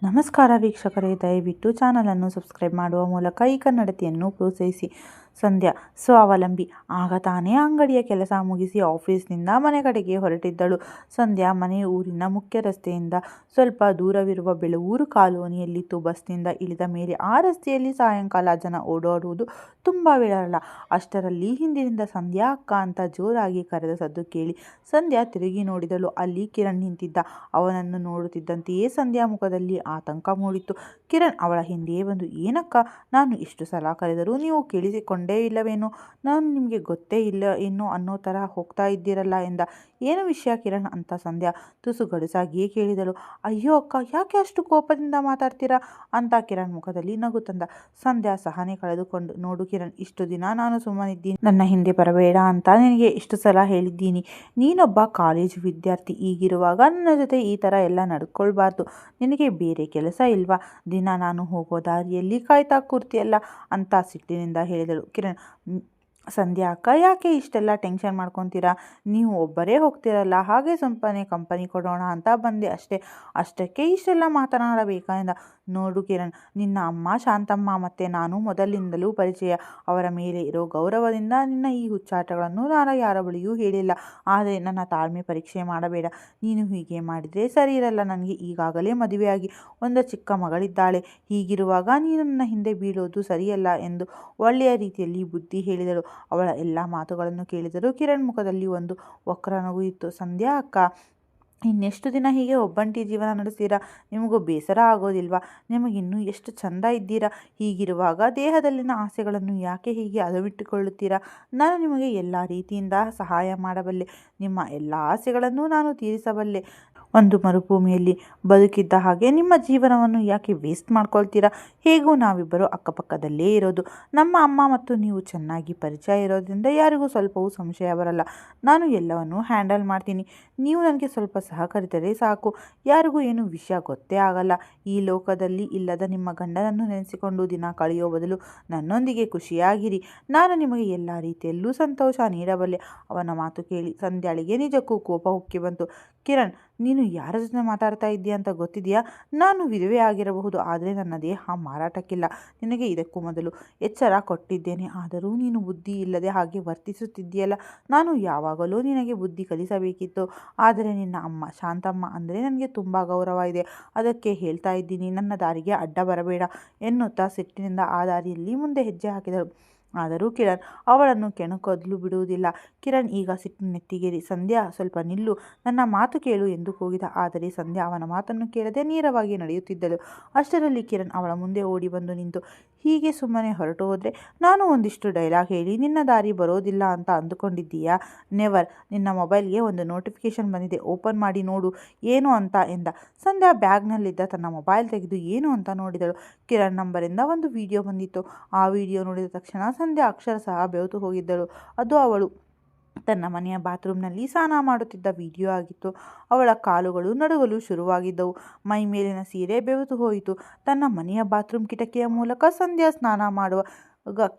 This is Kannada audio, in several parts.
ನಮಸ್ಕಾರ ವೀಕ್ಷಕರೇ, ದಯವಿಟ್ಟು ಚಾನಲನ್ನು ಸಬ್ಸ್ಕ್ರೈಬ್ ಮಾಡುವ ಮೂಲಕ ಈ ಕನ್ನಡತಿಯನ್ನು ಪ್ರೋತ್ಸಾಹಿಸಿ. ಸಂಧ್ಯಾ ಸ್ವಾವಲಂಬಿ. ಆಗ ತಾನೇ ಅಂಗಡಿಯ ಕೆಲಸ ಮುಗಿಸಿ ಆಫೀಸ್ನಿಂದ ಮನೆ ಕಡೆಗೆ ಹೊರಟಿದ್ದಳು. ಸಂಧ್ಯಾ ಮನೆ ಊರಿನ ಮುಖ್ಯ ರಸ್ತೆಯಿಂದ ಸ್ವಲ್ಪ ದೂರವಿರುವ ಬೆಳವೂರು ಕಾಲೋನಿಯಲ್ಲಿತ್ತು. ಬಸ್ನಿಂದ ಇಳಿದ ಮೇಲೆ ಆ ರಸ್ತೆಯಲ್ಲಿ ಸಾಯಂಕಾಲ ಜನ ಓಡಾಡುವುದು ತುಂಬ ವಿರಳ. ಅಷ್ಟರಲ್ಲಿ ಹಿಂದಿನಿಂದ ಸಂಧ್ಯಾ ಅಕ್ಕ ಅಂತ ಜೋರಾಗಿ ಕರೆದ ಸದ್ದು ಕೇಳಿ ಸಂಧ್ಯಾ ತಿರುಗಿ ನೋಡಿದಳು. ಅಲ್ಲಿ ಕಿರಣ್ ನಿಂತಿದ್ದ. ಅವನನ್ನು ನೋಡುತ್ತಿದ್ದಂತೆಯೇ ಸಂಧ್ಯಾ ಮುಖದಲ್ಲಿ ಆತಂಕ ಮೂಡಿತ್ತು. ಕಿರಣ್ ಅವಳ ಹಿಂದೆಯೇ ಬಂದು, ಏನಕ್ಕ, ನಾನು ಎಷ್ಟು ಸಲ ಕರೆದರೂ ನೀವು ಕೇಳಿಸಿಕೊಂಡೇ ಇಲ್ಲವೇನೋ, ನಾನು ನಿಮಗೆ ಗೊತ್ತೇ ಇಲ್ಲ ಏನೋ ಅನ್ನೋ ಥರ ಹೋಗ್ತಾ ಇದ್ದೀರಲ್ಲ ಎಂದ. ಏನು ವಿಷಯ ಕಿರಣ್ ಅಂತ ಸಂಧ್ಯಾ ತುಸು ಗಡುಸಾಗಿಯೇ ಕೇಳಿದಳು. ಅಯ್ಯೋ ಅಕ್ಕ, ಯಾಕೆ ಅಷ್ಟು ಕೋಪದಿಂದ ಮಾತಾಡ್ತೀರಾ ಅಂತ ಕಿರಣ್ ಮುಖದಲ್ಲಿ ನಗು ತಂದ. ಸಂಧ್ಯಾ ಸಹನೆ ಕಳೆದುಕೊಂಡು, ನೋಡು ಕಿರಣ್, ಇಷ್ಟು ದಿನ ನಾನು ಸುಮ್ಮನಿದ್ದೀನಿ. ನನ್ನ ಹಿಂದೆ ಬರಬೇಡ ಅಂತ ನಿನಗೆ ಎಷ್ಟು ಸಲ ಹೇಳಿದ್ದೀನಿ. ನೀನೊಬ್ಬ ಕಾಲೇಜು ವಿದ್ಯಾರ್ಥಿ. ಈಗಿರುವಾಗ ನನ್ನ ಜೊತೆ ಈ ಥರ ಎಲ್ಲ ನಡ್ಕೊಳ್ಬಾರ್ದು. ನಿನಗೆ ಬೇರೆ ಕೆಲಸ ಇಲ್ವಾ? ದಿನ ನಾನು ಹೋಗೋ ದಾರಿಯಲ್ಲಿ ಕಾಯ್ತಾ ಕೂರ್ತಿಯಲ್ಲ ಅಂತ ಸಿಟ್ಟಿನಿಂದ ಹೇಳಿದಳು. ಕಿರಣ್, ಸಂಧ್ಯಾ ಅಕ್ಕ, ಯಾಕೆ ಇಷ್ಟೆಲ್ಲ ಟೆನ್ಷನ್ ಮಾಡ್ಕೊತೀರಾ? ನೀವು ಒಬ್ಬರೇ ಹೋಗ್ತಿರಲ್ಲ, ಹಾಗೆ ಸುಮ್ಮನೆ ಕಂಪನಿ ಕೊಡೋಣ ಅಂತ ಬಂದೆ ಅಷ್ಟೇ. ಅಷ್ಟಕ್ಕೆ ಇಷ್ಟೆಲ್ಲ ಮಾತನಾಡಬೇಕಾ ಎಂದ. ನೋಡು ಕಿರಣ್, ನಿನ್ನ ಅಮ್ಮ ಶಾಂತಮ್ಮ ಮತ್ತು ನಾನು ಮೊದಲಿಂದಲೂ ಪರಿಚಯ. ಅವರ ಮೇಲೆ ಇರೋ ಗೌರವದಿಂದ ನಿನ್ನ ಈ ಹುಚ್ಚಾಟಗಳನ್ನು ನಾನು ಯಾರ ಬಳಿಯೂ ಹೇಳಿಲ್ಲ. ಆದರೆ ನನ್ನ ತಾಳ್ಮೆ ಪರೀಕ್ಷೆ ಮಾಡಬೇಡ. ನೀನು ಹೀಗೆ ಮಾಡಿದರೆ ಸರಿ ಇರಲ್ಲ. ನನಗೆ ಈಗಾಗಲೇ ಮದುವೆಯಾಗಿ ಒಂದು ಚಿಕ್ಕ ಮಗಳಿದ್ದಾಳೆ. ಹೀಗಿರುವಾಗ ನೀನು ನನ್ನ ಹಿಂದೆ ಬೀಳೋದು ಸರಿಯಲ್ಲ ಎಂದು ಒಳ್ಳೆಯ ರೀತಿಯಲ್ಲಿ ಬುದ್ಧಿ ಹೇಳಿದಳು. ಅವಳ ಎಲ್ಲ ಮಾತುಗಳನ್ನು ಕೇಳಿದರೂ ಕಿರಣ್ ಮುಖದಲ್ಲಿ ಒಂದು ವಕ್ರ ನಗು ಇತ್ತು. ಸಂಧ್ಯಾ ಅಕ್ಕ, ಇನ್ನೆಷ್ಟು ದಿನ ಹೀಗೆ ಒಬ್ಬಂಟಿ ಜೀವನ ನಡೆಸ್ತೀರಾ? ನಿಮಗೂ ಬೇಸರ ಆಗೋದಿಲ್ವಾ? ನಿಮಗಿನ್ನೂ ಎಷ್ಟು ಚಂದ ಇದ್ದೀರಾ? ಹೀಗಿರುವಾಗ ದೇಹದಲ್ಲಿನ ಆಸೆಗಳನ್ನು ಯಾಕೆ ಹೀಗೆ ಅದುಮಿಟ್ಟುಕೊಳ್ಳುತ್ತೀರಾ? ನಾನು ನಿಮಗೆ ಎಲ್ಲ ರೀತಿಯಿಂದ ಸಹಾಯ ಮಾಡಬಲ್ಲೆ. ನಿಮ್ಮ ಎಲ್ಲ ಆಸೆಗಳನ್ನು ನಾನು ತೀರಿಸಬಲ್ಲೆ. ಒಂದು ಮರುಭೂಮಿಯಲ್ಲಿ ಬದುಕಿದ್ದ ಹಾಗೆ ನಿಮ್ಮ ಜೀವನವನ್ನು ಯಾಕೆ ವೇಸ್ಟ್ ಮಾಡ್ಕೊಳ್ತೀರಾ? ಹೇಗೂ ನಾವಿಬ್ಬರು ಅಕ್ಕಪಕ್ಕದಲ್ಲೇ ಇರೋದು. ನಮ್ಮ ಅಮ್ಮ ಮತ್ತು ನೀವು ಚೆನ್ನಾಗಿ ಪರಿಚಯ ಇರೋದ್ರಿಂದ ಯಾರಿಗೂ ಸ್ವಲ್ಪವೂ ಸಂಶಯ ಬರಲ್ಲ. ನಾನು ಎಲ್ಲವನ್ನೂ ಹ್ಯಾಂಡಲ್ ಮಾಡ್ತೀನಿ. ನೀವು ನನಗೆ ಸ್ವಲ್ಪ ಸಹಕರಿಸಿದರೆ ಸಾಕು. ಯಾರಿಗೂ ಏನು ವಿಷಯ ಗೊತ್ತೇ ಆಗಲ್ಲ. ಈ ಲೋಕದಲ್ಲಿ ಇಲ್ಲದ ನಿಮ್ಮ ಗಂಡನನ್ನು ನೆನೆಸಿಕೊಂಡು ದಿನ ಕಳೆಯೋ ಬದಲು ನನ್ನೊಂದಿಗೆ ಖುಷಿಯಾಗಿರಿ. ನಾನು ನಿಮಗೆ ಎಲ್ಲ ರೀತಿಯಲ್ಲೂ ಸಂತೋಷ ನೀಡಬಲ್ಲೆ. ಅವನ ಮಾತು ಕೇಳಿ ಸಂಧ್ಯಾಳಿಗೆ ನಿಜಕ್ಕೂ ಕೋಪ ಉಕ್ಕಿ ಬಂತು. ಕಿರಣ್, ನೀನು ಯಾರ ಜೊತೆ ಮಾತಾಡ್ತಾ ಇದ್ದೀಯ ಅಂತ ಗೊತ್ತಿದೆಯಾ? ನಾನು ವಿಧವೆ ಆಗಿರಬಹುದು, ಆದರೆ ನನ್ನ ದೇಹ ಮಾರಾಟಕ್ಕಿಲ್ಲ. ನಿನಗೆ ಇದಕ್ಕೂ ಮೊದಲು ಎಚ್ಚರ ಕೊಟ್ಟಿದ್ದೇನೆ. ಆದರೂ ನೀನು ಬುದ್ಧಿ ಇಲ್ಲದೆ ಹಾಗೆ ವರ್ತಿಸುತ್ತಿದ್ದೀಯಲ್ಲ. ನಾನು ಯಾವಾಗಲೂ ನಿನಗೆ ಬುದ್ಧಿ ಕಲಿಸಬೇಕಿತ್ತು. ಆದರೆ ನಿನ್ನ ಅಮ್ಮ ಶಾಂತಮ್ಮ ಅಂದರೆ ನನಗೆ ತುಂಬ ಗೌರವ ಇದೆ. ಅದಕ್ಕೆ ಹೇಳ್ತಾ ಇದ್ದೀನಿ, ನನ್ನ ದಾರಿಗೆ ಅಡ್ಡ ಬರಬೇಡ ಎನ್ನುತ್ತಾ ಸಿಟ್ಟಿನಿಂದ ಆ ದಾರಿಯಲ್ಲಿ ಮುಂದೆ ಹೆಜ್ಜೆ ಹಾಕಿದಳು. ಆದರೂ ಕಿರಣ್ ಅವಳನ್ನು ಕೆಣಕಲು ಬಿಡುವುದಿಲ್ಲ. ಕಿರಣ್ ಈಗ ಸಿಟ್ಟು ನೆತ್ತಿಗೇರಿ, ಸಂಧ್ಯಾ, ಸ್ವಲ್ಪ ನಿಲ್ಲು, ನನ್ನ ಮಾತು ಕೇಳು ಎಂದು ಕೂಗಿದ. ಆದರೆ ಸಂಧ್ಯಾ ಅವನ ಮಾತನ್ನು ಕೇಳದೆ ನೇರವಾಗಿ ನಡೆಯುತ್ತಿದ್ದಳು. ಅಷ್ಟರಲ್ಲಿ ಕಿರಣ್ ಅವಳ ಮುಂದೆ ಓಡಿ ಬಂದು ನಿಂತು, ಹೀಗೆ ಸುಮ್ಮನೆ ಹೊರಟು ಹೋದರೆ ನಾನು ಒಂದಿಷ್ಟು ಡೈಲಾಗ್ ಹೇಳಿ ನಿನ್ನ ದಾರಿ ಬರೋದಿಲ್ಲ ಅಂತ ಅಂದುಕೊಂಡಿದ್ದೀಯಾ? ನೆವರ್. ನಿನ್ನ ಮೊಬೈಲ್ಗೆ ಒಂದು ನೋಟಿಫಿಕೇಶನ್ ಬಂದಿದೆ, ಓಪನ್ ಮಾಡಿ ನೋಡು ಏನು ಅಂತ ಎಂದ. ಸಂಧ್ಯಾ ಬ್ಯಾಗ್ನಲ್ಲಿದ್ದ ತನ್ನ ಮೊಬೈಲ್ ತೆಗೆದು ಏನು ಅಂತ ನೋಡಿದಳು. ಕಿರಣ್ ನಂಬರಿಂದ ಒಂದು ವಿಡಿಯೋ ಬಂದಿತ್ತು. ಆ ವಿಡಿಯೋ ನೋಡಿದ ತಕ್ಷಣ ಸಂಧ್ಯಾ ಅಕ್ಷರಶಃ ಬೆವೆತು ಹೋಗಿದ್ದಳು. ಅದು ಅವಳು ತನ್ನ ಮನೆಯ ಬಾತ್ರೂಮ್ನಲ್ಲಿ ಸ್ನಾನ ಮಾಡುತ್ತಿದ್ದ ವಿಡಿಯೋ ಆಗಿತ್ತು. ಅವಳ ಕಾಲುಗಳು ನಡುಗಲು ಶುರುವಾಗಿದ್ದವು. ಮೈ ಮೇಲಿನ ಸೀರೆ ಬೆವೆತು ಹೋಯಿತು. ತನ್ನ ಮನೆಯ ಬಾತ್ರೂಮ್ ಕಿಟಕಿಯ ಮೂಲಕ ಸಂಧ್ಯಾ ಸ್ನಾನ ಮಾಡುವ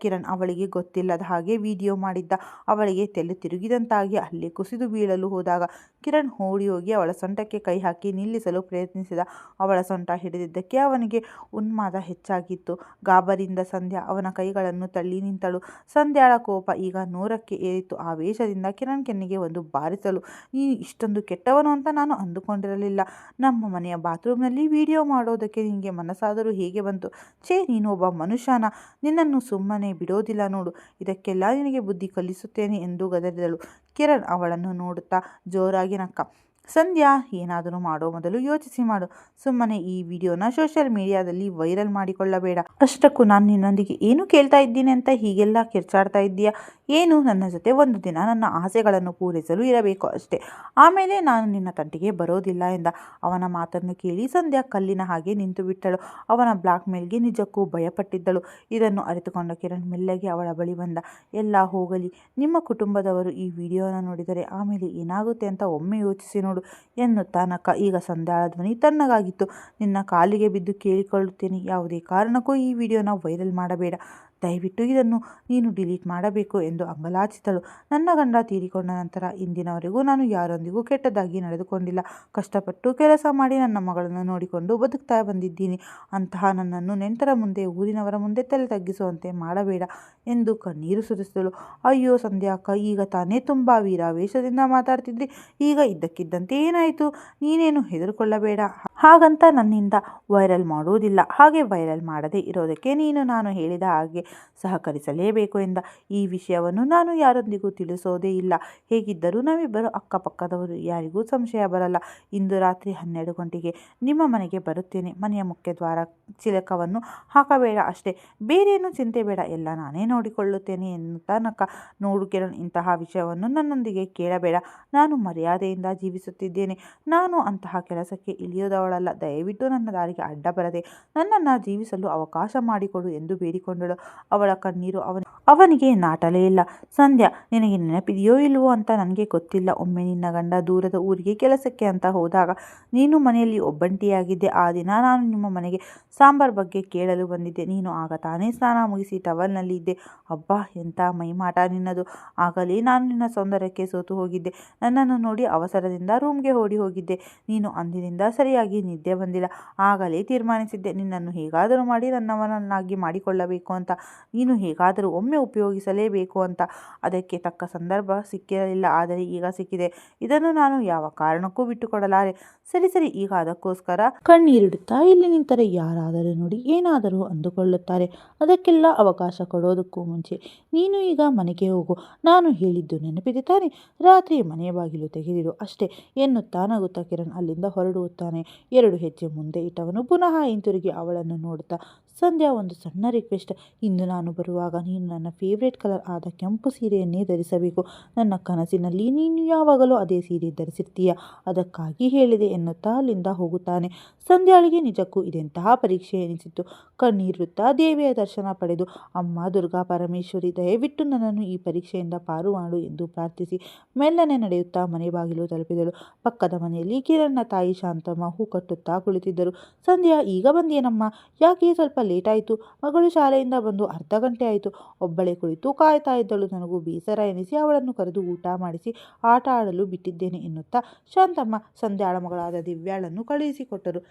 ಕಿರಣ್ ಅವಳಿಗೆ ಗೊತ್ತಿಲ್ಲದ ಹಾಗೆ ವಿಡಿಯೋ ಮಾಡಿದ್ದ. ಅವಳಿಗೆ ತಲೆ ತಿರುಗಿದಂತಾಗಿ ಅಲ್ಲೇ ಕುಸಿದು ಬೀಳಲು ಹೋದಾಗ ಕಿರಣ್ ಓಡಿ ಹೋಗಿ ಅವಳ ಸೊಂಟಕ್ಕೆ ಕೈ ಹಾಕಿ ನಿಲ್ಲಿಸಲು ಪ್ರಯತ್ನಿಸಿದ. ಅವಳ ಸೊಂಟ ಹಿಡಿದಿದ್ದಕ್ಕೆ ಅವನಿಗೆ ಉನ್ಮಾದ ಹೆಚ್ಚಾಗಿತ್ತು. ಗಾಬರಿಯಿಂದ ಸಂಧ್ಯಾ ಅವನ ಕೈಗಳನ್ನು ತಳ್ಳಿ ನಿಂತಳು. ಸಂಧ್ಯಾಳ ಕೋಪ ಈಗ 100ಕ್ಕೆ ಏರಿತ್ತು. ಆವೇಶದಿಂದ ಕಿರಣ್ ಕೆನ್ನಿಗೆ ಒಂದು ಬಾರಿಸಲು, ನೀನು ಇಷ್ಟೊಂದು ಕೆಟ್ಟವನು ಅಂತ ನಾನು ಅಂದುಕೊಂಡಿರಲಿಲ್ಲ. ನಮ್ಮ ಮನೆಯ ಬಾತ್ರೂಮ್ನಲ್ಲಿ ವಿಡಿಯೋ ಮಾಡೋದಕ್ಕೆ ನಿನಗೆ ಮನಸ್ಸಾದರೂ ಹೇಗೆ ಬಂತು? ಛೇ, ನೀನು ಒಬ್ಬ ಮನುಷ್ಯನ. ನಿನ್ನನ್ನು ಸುಮ್ಮನೆ ಬಿಡೋದಿಲ್ಲ ನೋಡು. ಇದಕ್ಕೆಲ್ಲ ನಿನಗೆ ಬುದ್ಧಿ ಕಲಿಸುತ್ತೇನೆ ಎಂದು ಗದರಿದಳು. ಕಿರಣ್ ಅವಳನ್ನು ನೋಡುತ್ತಾ ಜೋರಾಗಿ ನಕ್ಕ. ಸಂಧ್ಯಾ, ಏನಾದರೂ ಮಾಡೋ ಮೊದಲು ಯೋಚಿಸಿ ಮಾಡು. ಸುಮ್ಮನೆ ಈ ವಿಡಿಯೋನ ಸೋಷಿಯಲ್ ಮೀಡಿಯಾದಲ್ಲಿ ವೈರಲ್ ಮಾಡಿಕೊಳ್ಳಬೇಡ. ಅಷ್ಟಕ್ಕೂ ನಾನು ನಿನ್ನೊಂದಿಗೆ ಏನು ಕೇಳ್ತಾ ಇದ್ದೀನಿ ಅಂತ ಹೀಗೆಲ್ಲ ಕಿರ್ಚಾಡ್ತಾ ಇದ್ದೀಯಾ? ಏನು, ನನ್ನ ಜೊತೆ ಒಂದು ದಿನ ನನ್ನ ಆಸೆಗಳನ್ನು ಪೂರೈಸಲು ಇರಬೇಕು ಅಷ್ಟೇ. ಆಮೇಲೆ ನಾನು ನಿನ್ನ ತಂಟೆಗೆ ಬರೋದಿಲ್ಲ ಎಂದ. ಅವನ ಮಾತನ್ನು ಕೇಳಿ ಸಂಧ್ಯಾ ಕಲ್ಲಿನ ಹಾಗೆ ನಿಂತು ಬಿಟ್ಟಳು. ಅವನ ಬ್ಲಾಕ್ ಮೇಲ್ಗೆ ನಿಜಕ್ಕೂ ಭಯಪಟ್ಟಿದ್ದಳು. ಇದನ್ನು ಅರಿತುಕೊಂಡ ಕಿರಣ್ ಮೆಲ್ಲಗೆ ಅವಳ ಬಳಿ ಬಂದ. ಎಲ್ಲ ಹೋಗಲಿ, ನಿಮ್ಮ ಕುಟುಂಬದವರು ಈ ವಿಡಿಯೋನ ನೋಡಿದರೆ ಆಮೇಲೆ ಏನಾಗುತ್ತೆ ಅಂತ ಒಮ್ಮೆ ಯೋಚಿಸಿ ನೋಡು ಎನ್ನುತ್ತಾ ನಕ್ಕ. ಈಗ ಸಂಧ್ಯಾಳ ಧ್ವನಿ ತಣ್ಣಗಾಗಿತ್ತು. ನಿನ್ನ ಕಾಲಿಗೆ ಬಿದ್ದು ಕೇಳಿಕೊಳ್ಳುತ್ತೇನೆ, ಯಾವುದೇ ಕಾರಣಕ್ಕೂ ಈ ವಿಡಿಯೋನ ವೈರಲ್ ಮಾಡಬೇಡ. ದಯವಿಟ್ಟು ಇದನ್ನು ನೀನು ಡಿಲೀಟ್ ಮಾಡಬೇಕು ಎಂದು ಅಂಗಲಾಚಿದಳು. ನನ್ನ ಗಂಡ ತೀರಿಕೊಂಡ ನಂತರ ಇಂದಿನವರೆಗೂ ನಾನು ಯಾರೊಂದಿಗೂ ಕೆಟ್ಟದಾಗಿ ನಡೆದುಕೊಂಡಿಲ್ಲ. ಕಷ್ಟಪಟ್ಟು ಕೆಲಸ ಮಾಡಿ ನನ್ನ ಮಗಳನ್ನು ನೋಡಿಕೊಂಡು ಬದುಕ್ತಾ ಬಂದಿದ್ದೀನಿ. ಅಂತಹ ನನ್ನನ್ನು ನೆಂಟರ ಮುಂದೆ, ಊರಿನವರ ಮುಂದೆ ತಲೆ ತಗ್ಗಿಸುವಂತೆ ಮಾಡಬೇಡ ಎಂದು ಕಣ್ಣೀರು ಸುರಿಸಿದಳು. ಅಯ್ಯೋ ಸಂಧ್ಯಾ ಅಕ್ಕ, ಈಗ ತಾನೇ ತುಂಬ ವೀರಾವೇಶದಿಂದ ಮಾತಾಡ್ತಿದ್ರಿ, ಈಗ ಇದ್ದಕ್ಕಿದ್ದಂತೆ ಏನಾಯಿತು? ನೀನೇನು ಹೆದರ್ಕೊಳ್ಳಬೇಡ. ಹಾಗಂತ ನನ್ನಿಂದ ವೈರಲ್ ಮಾಡುವುದಿಲ್ಲ. ಹಾಗೆ ವೈರಲ್ ಮಾಡದೇ ಇರೋದಕ್ಕೆ ನೀನು ನಾನು ಹೇಳಿದ ಹಾಗೆ ಸಹಕರಿಸಲೇಬೇಕು ಎಂದ. ಈ ವಿಷಯವನ್ನು ನಾನು ಯಾರೊಂದಿಗೂ ತಿಳಿಸೋದೇ ಇಲ್ಲ. ಹೇಗಿದ್ದರೂ ನಾವಿಬ್ಬರು ಅಕ್ಕಪಕ್ಕದವರು, ಯಾರಿಗೂ ಸಂಶಯ ಬರಲ್ಲ. ಇಂದು ರಾತ್ರಿ 12 ಗಂಟೆಗೆ ನಿಮ್ಮ ಮನೆಗೆ ಬರುತ್ತೇನೆ. ಮನೆಯ ಮುಖ್ಯ ದ್ವಾರ ಚಿಲಕವನ್ನು ಹಾಕಬೇಡ ಅಷ್ಟೇ, ಬೇರೇನು ಚಿಂತೆ ಬೇಡ, ಎಲ್ಲ ನಾನೇ ನೋಡಿಕೊಳ್ಳುತ್ತೇನೆ ಎನ್ನುತ್ತಾ ನಕ್ಕ. ನೋಡು ಕಿರಣ್, ಇಂತಹ ವಿಷಯವನ್ನು ನನ್ನೊಂದಿಗೆ ಕೇಳಬೇಡ. ನಾನು ಮರ್ಯಾದೆಯಿಂದ ಜೀವಿಸುತ್ತಿದ್ದೇನೆ. ನಾನು ಅಂತಹ ಕೆಲಸಕ್ಕೆ ಇಳಿಯದವಳಲ್ಲ. ದಯವಿಟ್ಟು ನನ್ನ ದಾರಿಗೆ ಅಡ್ಡ ಬರದೆ ನನ್ನನ್ನು ಜೀವಿಸಲು ಅವಕಾಶ ಮಾಡಿಕೊಡು ಎಂದು ಬೇಡಿಕೊಂಡಳು. ಅವಳ ಕಣ್ಣೀರು ಅವನಿಗೆ ನಾಟಲೇ ಇಲ್ಲ. ಸಂಧ್ಯಾ, ನಿನಗೆ ನೆನಪಿದೆಯೋ ಇಲ್ವೋ ಅಂತ ನನಗೆ ಗೊತ್ತಿಲ್ಲ. ಒಮ್ಮೆ ನಿನ್ನ ಗಂಡ ದೂರದ ಊರಿಗೆ ಕೆಲಸಕ್ಕೆ ಅಂತ ಹೋದಾಗ ನೀನು ಮನೆಯಲ್ಲಿ ಒಬ್ಬಂಟಿಯಾಗಿದ್ದೆ. ಆ ದಿನ ನಾನು ನಿಮ್ಮ ಮನೆಗೆ ಸಾಂಬಾರ್ ಬಗ್ಗೆ ಕೇಳಲು ಬಂದಿದ್ದೆ. ನೀನು ಆಗ ತಾನೇ ಸ್ನಾನ ಮುಗಿಸಿ ಟವಲ್ನಲ್ಲಿ ಇದ್ದೆ. ಅಬ್ಬಾ, ಎಂಥ ಮೈಮಾಟ ನಿನ್ನದು! ಆಗಲೇ ನಾನು ನಿನ್ನ ಸೌಂದರ್ಯಕ್ಕೆ ಸೋತು ಹೋಗಿದ್ದೆ. ನನ್ನನ್ನು ನೋಡಿ ಅವಸರದಿಂದ ರೂಮ್ಗೆ ಓಡಿ ಹೋಗಿದ್ದೆ. ನೀನು ಅಂದಿನಿಂದ ಸರಿಯಾಗಿ ನಿದ್ದೆ ಬಂದಿಲ್ಲ. ಆಗಲೇ ತೀರ್ಮಾನಿಸಿದ್ದೆ ನಿನ್ನನ್ನು ಹೇಗಾದರೂ ಮಾಡಿ ನನ್ನವನನ್ನಾಗಿ ಮಾಡಿಕೊಳ್ಳಬೇಕು ಅಂತ. ನೀನು ಹೇಗಾದರೂ ಒಮ್ಮೆ ಉಪಯೋಗಿಸಲೇಬೇಕು ಅಂತ. ಅದಕ್ಕೆ ತಕ್ಕ ಸಂದರ್ಭ ಸಿಕ್ಕಿರಲಿಲ್ಲ, ಆದರೆ ಈಗ ಸಿಕ್ಕಿದೆ. ಇದನ್ನು ನಾನು ಯಾವ ಕಾರಣಕ್ಕೂ ಬಿಟ್ಟುಕೊಡಲಾರೆ. ಸರಿ, ಈಗ ಅದಕ್ಕೋಸ್ಕರ ಕಣ್ಣೀರಿಡುತ್ತಾ ಇಲ್ಲಿ ನಿಂತರೆ ಯಾರಾದರೂ ನೋಡಿ ಏನಾದರೂ ಅಂದುಕೊಳ್ಳುತ್ತಾರೆ. ಅದಕ್ಕೆಲ್ಲ ಅವಕಾಶ ಕೊಡೋದಕ್ಕೂ ಮುಂಚೆ ನೀನು ಈಗ ಮನೆಗೆ ಹೋಗು. ನಾನು ಹೇಳಿದ್ದು ನೆನಪಿದೆ ತಾನೆ? ರಾತ್ರಿ ಮನೆ ಬಾಗಿಲು ತೆಗೆದಿಡು ಅಷ್ಟೇ ಎನ್ನುತ್ತಾ ನಗುತ್ತಾ ಕಿರಣ್ ಅಲ್ಲಿಂದ ಹೊರಡುತ್ತಾನೆ. 2 ಹೆಜ್ಜೆ ಮುಂದೆ ಇಟ್ಟವನು ಪುನಃ ಹಿಂತಿರುಗಿ ಅವಳನ್ನು ನೋಡುತ್ತಾ, ಸಂಧ್ಯಾ, ಒಂದು ಸಣ್ಣ ರಿಕ್ವೆಸ್ಟ್. ಇಂದು ನಾನು ಬರುವಾಗ ನೀನು ನನ್ನ ಫೇವ್ರೇಟ್ ಕಲರ್ ಆದ ಕೆಂಪು ಸೀರೆಯನ್ನೇ ಧರಿಸಬೇಕು. ನನ್ನ ಕನಸಿನಲ್ಲಿ ನೀನು ಯಾವಾಗಲೂ ಅದೇ ಸೀರೆ ಧರಿಸಿರ್ತೀಯ, ಅದಕ್ಕಾಗಿ ಹೇಳಿದೆ ಎನ್ನುತ್ತಾ ಅಲ್ಲಿಂದ ಹೋಗುತ್ತಾನೆ. ಸಂಧ್ಯಾಳಿಗೆ ನಿಜಕ್ಕೂ ಇದೆಂತಹ ಪರೀಕ್ಷೆ ಎನಿಸಿತು. ಕಣ್ಣೀರುತ್ತಾ ದೇವಿಯ ದರ್ಶನ ಪಡೆದು, ಅಮ್ಮ ದುರ್ಗಾ ಪರಮೇಶ್ವರಿ, ದಯವಿಟ್ಟು ನನ್ನನ್ನು ಈ ಪರೀಕ್ಷೆಯಿಂದ ಪಾರು ಮಾಡು ಎಂದು ಪ್ರಾರ್ಥಿಸಿ ಮೆಲ್ಲನೆ ನಡೆಯುತ್ತಾ ಮನೆ ಬಾಗಿಲು ತಲುಪಿದಳು. ಪಕ್ಕದ ಮನೆಯಲ್ಲಿ ಕಿರಣ್ನ ತಾಯಿ ಶಾಂತಮ್ಮ ಹೂ ಕಟ್ಟುತ್ತಾ ಕುಳಿತಿದ್ದರು. ಸಂಧ್ಯಾ, ಈಗ ಬಂದೇನಮ್ಮ? ಯಾಕೆ ಸ್ವಲ್ಪ ಲೇಟ್ ಆಯಿತು? ಮಗಳು ಶಾಲೆಯಿಂದ ಬಂದು ಅರ್ಧ ಗಂಟೆ ಆಯಿತು. ಒಬ್ಬಳೇ ಕುಳಿತು ಕಾಯ್ತಾ ಇದ್ದಳು. ನನಗೂ ಬೇಸರ ಎನಿಸಿ ಅವಳನ್ನು ಕರೆದು ಊಟ ಮಾಡಿಸಿ ಆಟ ಆಡಲು ಬಿಟ್ಟಿದ್ದೇನೆ ಎನ್ನುತ್ತಾ ಶಾಂತಮ್ಮ ಸಂಧ್ಯಾಳ ಮಗಳಾದ ದಿವ್ಯಾಳನ್ನು ಕಳುಹಿಸಿಕೊಟ್ಟರು.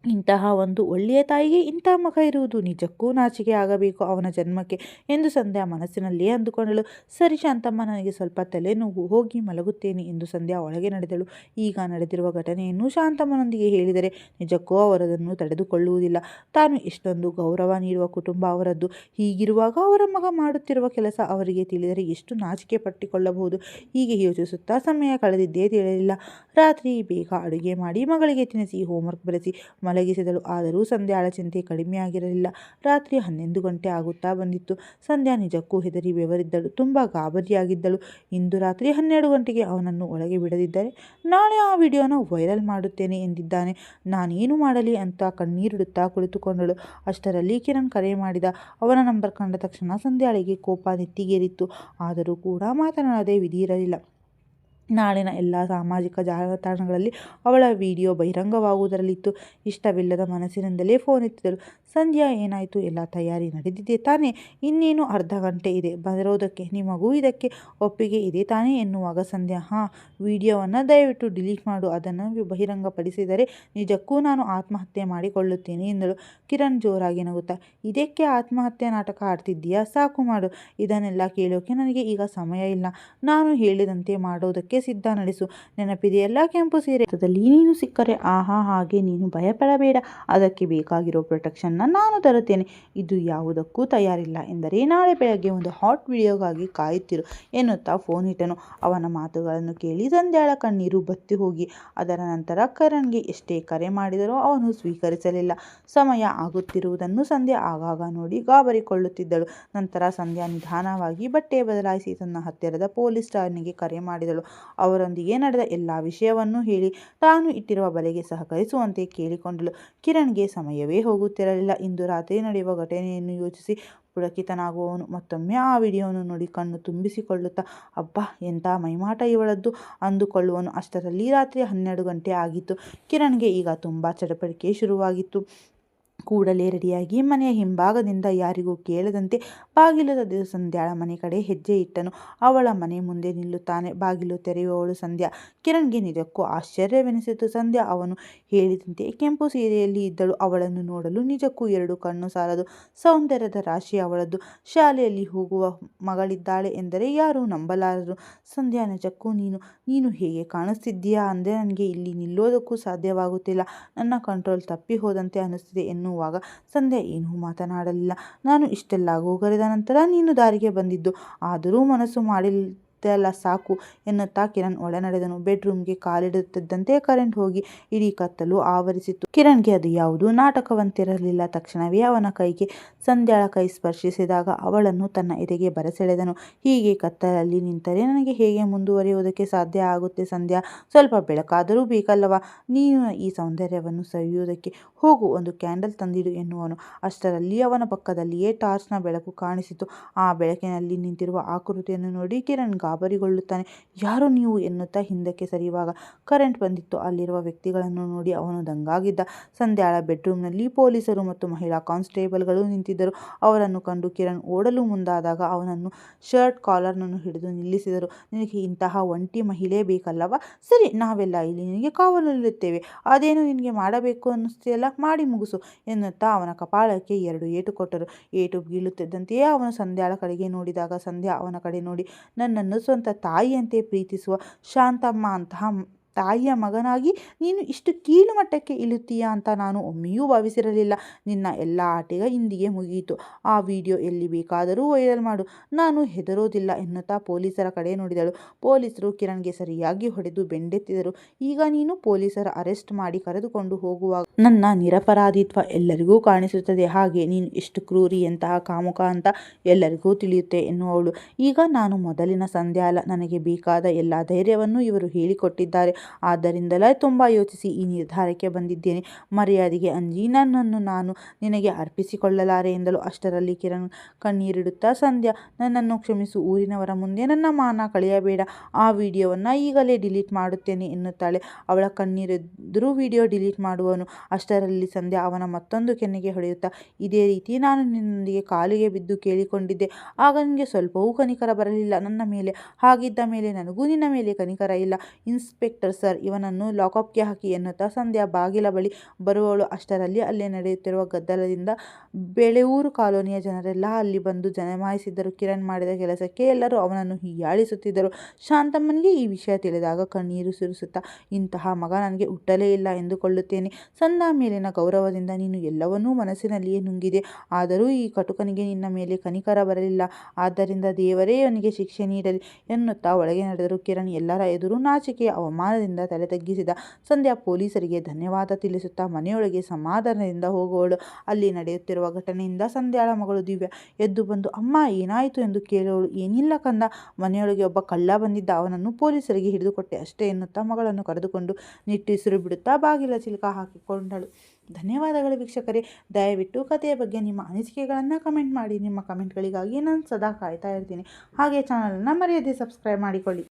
ಇಂತಹ ಒಂದು ಒಳ್ಳೆಯ ತಾಯಿಗೆ ಇಂಥ ಮಗ ಇರುವುದು ನಿಜಕ್ಕೂ ನಾಚಿಕೆ ಆಗಬೇಕು ಅವನ ಜನ್ಮಕ್ಕೆ ಎಂದು ಸಂಧ್ಯಾ ಮನಸ್ಸಿನಲ್ಲೇ ಅಂದುಕೊಂಡಳು. ಸರಿ ಶಾಂತಮ್ಮ, ನನಗೆ ಸ್ವಲ್ಪ ತಲೆನೋವು, ಹೋಗಿ ಮಲಗುತ್ತೇನೆ ಎಂದು ಸಂಧ್ಯಾ ಒಳಗೆ ನಡೆದಳು. ಈಗ ನಡೆದಿರುವ ಘಟನೆಯನ್ನು ಶಾಂತಮ್ಮನೊಂದಿಗೆ ಹೇಳಿದರೆ ನಿಜಕ್ಕೂ ಅವರದನ್ನು ತಡೆದುಕೊಳ್ಳುವುದಿಲ್ಲ. ತಾನು ಎಷ್ಟೊಂದು ಗೌರವ ನೀಡುವ ಕುಟುಂಬ ಅವರದ್ದು. ಹೀಗಿರುವಾಗ ಅವರ ಮಗ ಮಾಡುತ್ತಿರುವ ಕೆಲಸ ಅವರಿಗೆ ತಿಳಿದರೆ ಎಷ್ಟು ನಾಚಿಕೆ ಪಟ್ಟಿಕೊಳ್ಳಬಹುದು. ಹೀಗೆ ಯೋಚಿಸುತ್ತಾ ಸಮಯ ಕಳೆದಿದ್ದೇ ತಿಳಿಯಲಿಲ್ಲ. ರಾತ್ರಿ ಬೇಗ ಅಡುಗೆ ಮಾಡಿ ಮಗಳಿಗೆ ತಿನ್ನಿಸಿ ಹೋಮ್ವರ್ಕ್ ಬರೆಸಿ ಮಲಗಿಸಿದಳು. ಆದರೂ ಸಂಧ್ಯಾಳ ಚಿಂತೆ ಕಡಿಮೆಯಾಗಿರಲಿಲ್ಲ. ರಾತ್ರಿ 11 ಗಂಟೆ ಆಗುತ್ತಾ ಬಂದಿತ್ತು. ಸಂಧ್ಯಾ ನಿಜಕ್ಕೂ ಹೆದರಿ ಬೆವರಿದ್ದಳು. ತುಂಬ ಗಾಬರಿಯಾಗಿದ್ದಳು. ಇಂದು ರಾತ್ರಿ 12 ಗಂಟೆಗೆ ಅವನನ್ನು ಒಳಗೆ ಬಿಡದಿದ್ದರೆ ನಾಳೆ ಆ ವಿಡಿಯೋನ ವೈರಲ್ ಮಾಡುತ್ತೇನೆ ಎಂದಿದ್ದಾನೆ. ನಾನೇನು ಮಾಡಲಿ ಅಂತ ಕಣ್ಣೀರಿಡುತ್ತಾ ಕುಳಿತುಕೊಂಡಳು. ಅಷ್ಟರಲ್ಲಿ ಕಿರಣ್ ಕರೆ ಮಾಡಿದ. ಅವನ ನಂಬರ್ ಕಂಡ ತಕ್ಷಣ ಸಂಧ್ಯಾಳಿಗೆ ಕೋಪ ನೆತ್ತಿಗೇರಿತ್ತು. ಆದರೂ ಕೂಡ ಮಾತನಾಡದೆ ವಿಧಿ ಇರಲಿಲ್ಲ. ನಾಳಿನ ಎಲ್ಲ ಸಾಮಾಜಿಕ ಜಾಲತಾಣಗಳಲ್ಲಿ ಅವಳ ವಿಡಿಯೋ ಬಹಿರಂಗವಾಗುವುದರಲ್ಲಿತ್ತು. ಇಷ್ಟವಿಲ್ಲದ ಮನಸ್ಸಿನಿಂದಲೇ ಫೋನ್ ಎತ್ತಿದಳು. ಸಂಧ್ಯಾ, ಏನಾಯಿತು? ಎಲ್ಲ ತಯಾರಿ ನಡೆದಿದೆ ತಾನೇ? ಇನ್ನೇನು ಅರ್ಧ ಗಂಟೆ ಇದೆ ಬರೋದಕ್ಕೆ. ನಿಮಗೂ ಇದಕ್ಕೆ ಒಪ್ಪಿಗೆ ಇದೆ ತಾನೇ ಎನ್ನುವಾಗ ಸಂಧ್ಯಾ, ಹಾಂ, ವಿಡಿಯೋವನ್ನು ದಯವಿಟ್ಟು ಡಿಲೀಟ್ ಮಾಡು. ಅದನ್ನು ಬಹಿರಂಗಪಡಿಸಿದರೆ ನಿಜಕ್ಕೂ ನಾನು ಆತ್ಮಹತ್ಯೆ ಮಾಡಿಕೊಳ್ಳುತ್ತೇನೆ ಎಂದಳು. ಕಿರಣ್ ಜೋರಾಗಿ ನಗುತ್ತಾ, ಇದಕ್ಕೆ ಆತ್ಮಹತ್ಯೆ ನಾಟಕ ಆಡ್ತಿದ್ದೀಯಾ? ಸಾಕು ಮಾಡು. ಇದನ್ನೆಲ್ಲ ಕೇಳೋಕೆ ನನಗೆ ಈಗ ಸಮಯ ಇಲ್ಲ. ನಾನು ಹೇಳಿದಂತೆ ಮಾಡೋದಕ್ಕೆ ಸಿದ್ಧ ನಡೆಸು. ನೆನಪಿದೆಯಲ್ಲ ಕೆಂಪು ಸೀರೆ? ನೀನು ಸಿಕ್ಕರೆ ಆಹಾ, ಹಾಗೆ ನೀನು ಭಯಪಡಬೇಡ. ಅದಕ್ಕೆ ಬೇಕಾಗಿರೋ ಪ್ರೊಟೆಕ್ಷನ್ನ ನಾನು ತರುತ್ತೇನೆ. ಇದು ಯಾವುದಕ್ಕೂ ತಯಾರಿಲ್ಲ ಎಂದರೆ ನಾಳೆ ಬೆಳಗ್ಗೆ ಒಂದು ಹಾಟ್ ವಿಡಿಯೋಗಾಗಿ ಕಾಯುತ್ತಿರು ಎನ್ನುತ್ತಾ ಫೋನ್ ಇಟ್ಟನು. ಅವನ ಮಾತುಗಳನ್ನು ಕೇಳಿ ಸಂಧ್ಯಾಳ ಕಣ್ಣೀರು ಬತ್ತಿ ಹೋಗಿ ಅದರ ನಂತರ ಕರಣ್ಗೆ ಎಷ್ಟೇ ಕರೆ ಮಾಡಿದರೂ ಅವನು ಸ್ವೀಕರಿಸಲಿಲ್ಲ. ಸಮಯ ಆಗುತ್ತಿರುವುದನ್ನು ಸಂಧ್ಯಾ ಆಗಾಗ ನೋಡಿ ಗಾಬರಿಕೊಳ್ಳುತ್ತಿದ್ದಳು. ನಂತರ ಸಂಧ್ಯಾ ನಿಧಾನವಾಗಿ ಬಟ್ಟೆ ಬದಲಾಯಿಸಿ ತನ್ನ ಹತ್ತಿರದ ಪೊಲೀಸ್ ಠಾಣೆಗೆ ಕರೆ ಮಾಡಿದಳು. ಅವರೊಂದಿಗೆ ನಡೆದ ಎಲ್ಲ ವಿಷಯವನ್ನು ಹೇಳಿ ತಾನು ಇಟ್ಟಿರುವ ಬಲೆಗೆ ಸಹಕರಿಸುವಂತೆ ಕೇಳಿಕೊಂಡಳು. ಕಿರಣ್ಗೆ ಸಮಯವೇ ಹೋಗುತ್ತಿರಲಿಲ್ಲ. ಇಂದು ರಾತ್ರಿ ನಡೆಯುವ ಘಟನೆಯನ್ನು ಯೋಚಿಸಿ ಪುಳಕಿತನಾಗುವವನು ಮತ್ತೊಮ್ಮೆ ಆ ವಿಡಿಯೋವನ್ನು ನೋಡಿ ಕಣ್ಣು ತುಂಬಿಸಿಕೊಳ್ಳುತ್ತಾ, ಅಬ್ಬಾ, ಎಂಥ ಮೈಮಾಟ ಇವಳದ್ದು ಅಂದುಕೊಳ್ಳುವನು. ಅಷ್ಟರಲ್ಲಿ ರಾತ್ರಿ 12 ಗಂಟೆ ಆಗಿತ್ತು. ಕಿರಣ್ಗೆ ಈಗ ತುಂಬ ಚಡಪಡಿಕೆ ಶುರುವಾಗಿತ್ತು. ಕೂಡಲೇ ರೆಡಿಯಾಗಿ ಮನೆಯ ಹಿಂಭಾಗದಿಂದ ಯಾರಿಗೂ ಕೇಳದಂತೆ ಬಾಗಿಲು ತೆಗೆದು ಸಂಧ್ಯಾಳ ಮನೆ ಕಡೆ ಹೆಜ್ಜೆ ಇಟ್ಟನು. ಅವಳ ಮನೆ ಮುಂದೆ ನಿಲ್ಲುತ್ತಾನೆ. ಬಾಗಿಲು ತೆರೆಯುವವಳು ಸಂಧ್ಯಾ. ಕಿರಣ್ಗೆ ನಿಜಕ್ಕೂ ಆಶ್ಚರ್ಯವೆನಿಸಿತು. ಸಂಧ್ಯಾ ಅವನು ಹೇಳಿದಂತೆ ಕೆಂಪು ಸೀರೆಯಲ್ಲಿ ಇದ್ದಳು. ಅವಳನ್ನು ನೋಡಲು ನಿಜಕ್ಕೂ ಎರಡು ಕಣ್ಣು ಸಾಲದು. ಸೌಂದರ್ಯದ ರಾಶಿ ಅವಳದ್ದು. ಶಾಲೆಯಲ್ಲಿ ಹೋಗುವ ಮಗಳಿದ್ದಾಳೆ ಎಂದರೆ ಯಾರೂ ನಂಬಲಾರರು. ಸಂಧ್ಯಾ, ನಿಜಕ್ಕೂ ನೀನು ಹೇಗೆ ಕಾಣಿಸ್ತಿದ್ದೀಯಾ ಅಂದರೆ ನನಗೆ ಇಲ್ಲಿ ನಿಲ್ಲೋದಕ್ಕೂ ಸಾಧ್ಯವಾಗುತ್ತಿಲ್ಲ. ನನ್ನ ಕಂಟ್ರೋಲ್ ತಪ್ಪಿ ಹೋದಂತೆ ಅನ್ನಿಸ್ತಿದೆ ಎನ್ನುವಾಗ ಸಂಧ್ಯಾ ಏನೂ ಮಾತನಾಡಲಿಲ್ಲ. ನಾನು ಇಷ್ಟೆಲ್ಲ ಗೋಗರೆದ ನಂತರ ನೀನು ದಾರಿಗೆ ಬಂದಿದ್ದು, ಆದರೂ ಮನಸ್ಸು ಮಾಡಿದ್ದೆಲ್ಲ ಸಾಕು ಎನ್ನುತ್ತಾ ಕಿರಣ್ ಒಳ ನಡೆದನು. ಬೆಡ್ರೂಮ್ಗೆ ಕಾಲಿಡುತ್ತಿದ್ದಂತೆ ಕರೆಂಟ್ ಹೋಗಿ ಇಡೀ ಕತ್ತಲು ಆವರಿಸಿತು. ಕಿರಣ್ಗೆ ಅದು ಯಾವುದೂ ನಾಟಕವಂತಿರಲಿಲ್ಲ. ತಕ್ಷಣವೇ ಅವನ ಕೈಗೆ ಸಂಧ್ಯಾಳ ಕೈ ಸ್ಪರ್ಶಿಸಿದಾಗ ಅವಳನ್ನು ತನ್ನ ಎದೆಗೆ ಬರಸೆಳೆದನು. ಹೀಗೆ ಕತ್ತಲಲ್ಲಿ ನಿಂತರೆ ನನಗೆ ಹೇಗೆ ಮುಂದುವರಿಯುವುದಕ್ಕೆ ಸಾಧ್ಯ ಆಗುತ್ತೆ ಸಂಧ್ಯಾ? ಸ್ವಲ್ಪ ಬೆಳಕಾದರೂ ಬೇಕಲ್ಲವಾ ನೀನು ಈ ಸೌಂದರ್ಯವನ್ನು ಸವಿಯುವುದಕ್ಕೆ? ಹೋಗು, ಒಂದು ಕ್ಯಾಂಡಲ್ ತಂದಿಡು ಎನ್ನುವನು. ಅಷ್ಟರಲ್ಲಿ ಅವನ ಪಕ್ಕದಲ್ಲಿಯೇ ಟಾರ್ಚ್ನ ಬೆಳಕು ಕಾಣಿಸಿತು. ಆ ಬೆಳಕಿನಲ್ಲಿ ನಿಂತಿರುವ ಆಕೃತಿಯನ್ನು ನೋಡಿ ಕಿರಣ್ ಗಾಬರಿಗೊಳ್ಳುತ್ತಾನೆ. ಯಾರು ನೀವು ಎನ್ನುತ್ತಾ ಹಿಂದಕ್ಕೆ ಸರಿಯುವಾಗ ಕರೆಂಟ್ ಬಂದಿತ್ತು. ಅಲ್ಲಿರುವ ವ್ಯಕ್ತಿಗಳನ್ನು ನೋಡಿ ಅವನು ದಂಗಾಗಿದ್ದ. ಸಂಧ್ಯಾಳ ಬೆಡ್ರೂಮ್ನಲ್ಲಿ ಪೊಲೀಸರು ಮತ್ತು ಮಹಿಳಾ ಕಾನ್ಸ್ಟೇಬಲ್ಗಳು ನಿಂತಿದ್ದರು. ಅವರನ್ನು ಕಂಡು ಕಿರಣ್ ಓಡಲು ಮುಂದಾದಾಗ ಅವನನ್ನು ಶರ್ಟ್ ಕಾಲರ್ನನ್ನು ಹಿಡಿದು ನಿಲ್ಲಿಸಿದರು. ನಿನಗೆ ಇಂತಹ ಒಂಟಿ ಮಹಿಳೆ ಬೇಕಲ್ಲವಾ? ಸರಿ, ನಾವೆಲ್ಲ ಇಲ್ಲಿ ನಿನಗೆ ಕಾವಲು ನಿಲ್ಲುತ್ತೇವೆ. ಅದೇನು ನಿನಗೆ ಮಾಡಬೇಕು ಅನ್ನಿಸ್ತಿಯಲ್ಲ, ಮಾಡಿ ಮುಗಿಸು ಎನ್ನುತ್ತಾ ಅವನ ಕಪಾಳಕ್ಕೆ 2 ಏಟು ಕೊಟ್ಟರು. ಏಟು ಬೀಳುತ್ತಿದ್ದಂತೆಯೇ ಅವನು ಸಂಧ್ಯಾಳ ಕಡೆಗೆ ನೋಡಿದಾಗ ಸಂಧ್ಯಾ ಅವನ ಕಡೆ ನೋಡಿ, ನನ್ನನ್ನು ಸ್ವಂತ ತಾಯಿಯಂತೆ ಪ್ರೀತಿಸುವ ಶಾಂತಮ್ಮ ಅಂತಹ ತಾಯಿಯ ಮಗನಾಗಿ ನೀನು ಇಷ್ಟು ಕೀಳು ಮಟ್ಟಕ್ಕೆ ಇಳುತ್ತೀಯಾ ಅಂತ ನಾನು ಒಮ್ಮೆಯೂ ಭಾವಿಸಿರಲಿಲ್ಲ. ನಿನ್ನ ಎಲ್ಲ ಆಟಿಗ ಇಂದಿಗೆ ಮುಗಿಯಿತು. ಆ ವಿಡಿಯೋ ಎಲ್ಲಿ ಬೇಕಾದರೂ ವೈರಲ್ ಮಾಡು, ನಾನು ಹೆದರೋದಿಲ್ಲ ಎನ್ನುತ್ತಾ ಪೊಲೀಸರ ಕಡೆ ನೋಡಿದಳು. ಪೊಲೀಸರು ಕಿರಣ್ಗೆ ಸರಿಯಾಗಿ ಹೊಡೆದು ಬೆಂಡೆತ್ತಿದರು. ಈಗ ನೀನು ಪೊಲೀಸರ ಅರೆಸ್ಟ್ ಮಾಡಿ ಕರೆದುಕೊಂಡು ಹೋಗುವಾಗ ನನ್ನ ನಿರಪರಾಧಿತ್ವ ಎಲ್ಲರಿಗೂ ಕಾಣಿಸುತ್ತದೆ. ಹಾಗೆ ನೀನು ಎಷ್ಟು ಕ್ರೂರಿ, ಎಂತಹ ಕಾಮುಕ ಅಂತ ಎಲ್ಲರಿಗೂ ತಿಳಿಯುತ್ತೆ ಎನ್ನುವವಳು. ಈಗ ನಾನು ಮೊದಲಿನ ಸಂಧ್ಯಾ ಅಲ್ಲ. ನನಗೆ ಬೇಕಾದ ಎಲ್ಲ ಧೈರ್ಯವನ್ನು ಇವರು ಹೇಳಿಕೊಟ್ಟಿದ್ದಾರೆ. ಆದ್ದರಿಂದಲೇ ತುಂಬ ಯೋಚಿಸಿ ಈ ನಿರ್ಧಾರಕ್ಕೆ ಬಂದಿದ್ದೇನೆ. ಮರ್ಯಾದೆಗೆ ಅಂಜಿ ನನ್ನನ್ನು ನಾನು ನಿನಗೆ ಅರ್ಪಿಸಿಕೊಳ್ಳಲಾರೆ ಎಂದಳು. ಅಷ್ಟರಲ್ಲಿ ಕಿರಣ್ ಕಣ್ಣೀರಿಡುತ್ತಾ, ಸಂಧ್ಯಾ, ನನ್ನನ್ನು ಕ್ಷಮಿಸು. ಊರಿನವರ ಮುಂದೆ ನನ್ನ ಮಾನ ಕಳೆಯಬೇಡ. ಆ ವಿಡಿಯೋವನ್ನು ಈಗಲೇ ಡಿಲೀಟ್ ಮಾಡುತ್ತೇನೆ ಎನ್ನುತ್ತಾಳೆ. ಅವಳ ಕಣ್ಣೀರೆದುರು ವಿಡಿಯೋ ಡಿಲೀಟ್ ಮಾಡುವನು. ಅಷ್ಟರಲ್ಲಿ ಸಂಧ್ಯಾ ಅವನ ಮತ್ತೊಂದು ಕೆನ್ನೆಗೆ ಹೊಡೆಯುತ್ತಾ, ಇದೇ ರೀತಿ ನಾನು ನಿನ್ನೊಂದಿಗೆ ಕಾಲಿಗೆ ಬಿದ್ದು ಕೇಳಿಕೊಂಡಿದ್ದೆ. ಆಗ ನಿನಗೆ ಸ್ವಲ್ಪವೂ ಕನಿಕರ ಬರಲಿಲ್ಲ ನನ್ನ ಮೇಲೆ. ಹಾಗಿದ್ದ ಮೇಲೆ ನನಗೂ ನಿನ್ನ ಮೇಲೆ ಕನಿಕರ ಇಲ್ಲ. ಇನ್ಸ್ಪೆಕ್ಟರ್ ಸರ್, ಇವನನ್ನು ಲಾಕಪ್ಗೆ ಹಾಕಿ ಎನ್ನುತ್ತಾ ಸಂಧ್ಯಾ ಬಾಗಿಲ ಬಳಿ ಬರುವವಳು. ಅಷ್ಟರಲ್ಲಿ ಅಲ್ಲೇ ನಡೆಯುತ್ತಿರುವ ಗದ್ದಲದಿಂದ ಬೆಳೆಯೂರು ಕಾಲೋನಿಯ ಜನರೆಲ್ಲ ಅಲ್ಲಿ ಬಂದು ಜಮಾಯಿಸಿದ್ದರು. ಕಿರಣ್ ಮಾಡಿದ ಕೆಲಸಕ್ಕೆ ಎಲ್ಲರೂ ಅವನನ್ನು ಹೀಯಾಳಿಸುತ್ತಿದ್ದರು. ಶಾಂತಮ್ಮನಿಗೆ ಈ ವಿಷಯ ತಿಳಿದಾಗ ಕಣ್ಣೀರು ಸುರಿಸುತ್ತಾ, ಇಂತಹ ಮಗ ನನಗೆ ಹುಟ್ಟಲೇ ಇಲ್ಲ ಎಂದುಕೊಳ್ಳುತ್ತೇನೆ. ಸಂಧ್ಯಾ ಮೇಲಿನ ಗೌರವದಿಂದ ನೀನು ಎಲ್ಲವನ್ನೂ ಮನಸ್ಸಿನಲ್ಲಿಯೇ ನುಂಗಿದೆ. ಆದರೂ ಈ ಕಟುಕನಿಗೆ ನಿನ್ನ ಮೇಲೆ ಕನಿಕರ ಬರಲಿಲ್ಲ. ಆದ್ದರಿಂದ ದೇವರೇ ಅವನಿಗೆ ಶಿಕ್ಷೆ ನೀಡಲಿ ಎನ್ನುತ್ತಾ ಒಳಗೆ ನಡೆದರು. ಕಿರಣ್ ಎಲ್ಲರ ಎದುರು ನಾಚಿಕೆಯ ಅವಮಾನದಿಂದ ತಲೆ ತಗ್ಗಿಸಿದ. ಸಂಧ್ಯಾ ಪೊಲೀಸರಿಗೆ ಧನ್ಯವಾದ ತಿಳಿಸುತ್ತಾ ಮನೆಯೊಳಗೆ ಸಮಾಧಾನದಿಂದ ಹೋಗುವಳು. ಅಲ್ಲಿ ನಡೆಯುತ್ತಿರುವ ಘಟನೆಯಿಂದ ಸಂಧ್ಯಾಳ ಮಗಳು ದಿವ್ಯಾ ಎದ್ದು ಬಂದು, ಅಮ್ಮ ಏನಾಯಿತು ಎಂದು ಕೇಳುವಳು. ಏನಿಲ್ಲ ಕಂದ, ಮನೆಯೊಳಗೆ ಒಬ್ಬ ಕಳ್ಳ ಬಂದಿದ್ದ, ಅವನನ್ನು ಪೊಲೀಸರಿಗೆ ಹಿಡಿದುಕೊಟ್ಟೆ ಅಷ್ಟೇ ಎನ್ನುತ್ತಾ ಮಗಳನ್ನು ಕರೆದುಕೊಂಡು ನಿಟ್ಟುಸಿರು ಬಿಡುತ್ತಾ ಬಾಗಿಲ ಚಿಲಕ ಹಾಕಿಕೊಂಡಳು. ಧನ್ಯವಾದಗಳು ವೀಕ್ಷಕರೇ. ದಯವಿಟ್ಟು ಕಥೆಯ ಬಗ್ಗೆ ನಿಮ್ಮ ಅನಿಸಿಕೆಗಳನ್ನು ಕಮೆಂಟ್ ಮಾಡಿ. ನಿಮ್ಮ ಕಮೆಂಟ್ಗಳಿಗಾಗಿ ನಾನು ಸದಾ ಕಾಯ್ತಾ ಇರ್ತೀನಿ. ಹಾಗೆ ಚಾನಲನ್ನು ಮರೆಯದೆ ಸಬ್ಸ್ಕ್ರೈಬ್ ಮಾಡಿಕೊಳ್ಳಿ.